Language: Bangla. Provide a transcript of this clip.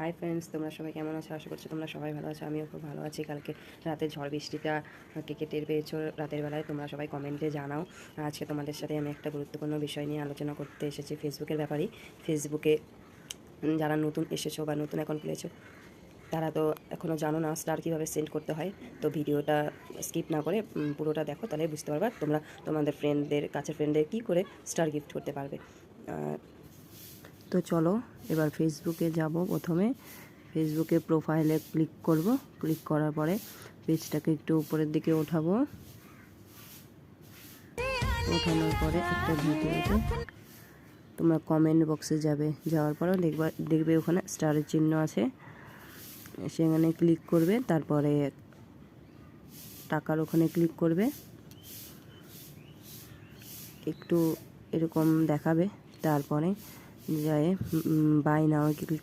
হাই ফ্রেন্ডস, তোমরা সবাই কেমন আছো? আশা করছি তোমরা সবাই ভালো আছো। আমিও খুব ভালো আছি। কালকে রাতে ঝড় বৃষ্টিটা কে টের পেয়েছো রাতের বেলায় তোমরা সবাই কমেন্টে জানাও। আজকে তোমাদের সাথে আমি একটা গুরুত্বপূর্ণ বিষয় নিয়ে আলোচনা করতে এসেছি, ফেসবুকের ব্যাপারেই। ফেসবুকে যারা নতুন এসেছো বা নতুন অ্যাকাউন্ট খুলেছো তারা তো এখনও জানো না স্টার কীভাবে সেন্ড করতে হয়। তো ভিডিওটা স্কিপ না করে পুরোটা দেখো, তাহলে বুঝতে পারবা তোমরা তোমাদের ফ্রেন্ডদের, কাছের ফ্রেন্ডদের কী করে স্টার গিফট করতে পারবে। তো চলো এবার ফেসবুকে যাব। প্রথমে ফেসবুকে প্রোফাইলে ক্লিক করব। ক্লিক করার পরে পেজটাকে একটু উপরের দিকে ওঠাবো। ওঠানোর পরে একটা ভিডিওতে তোমরা কমেন্ট বক্সে যাবে। যাওয়ার পরেও দেখবে ওখানে স্টারের চিহ্ন আছে, সেখানে ক্লিক করবে। তারপরে টাকার ওখানে ক্লিক করবে, একটু এরকম দেখাবে। তারপরে যায় বাই নাও ক্লিক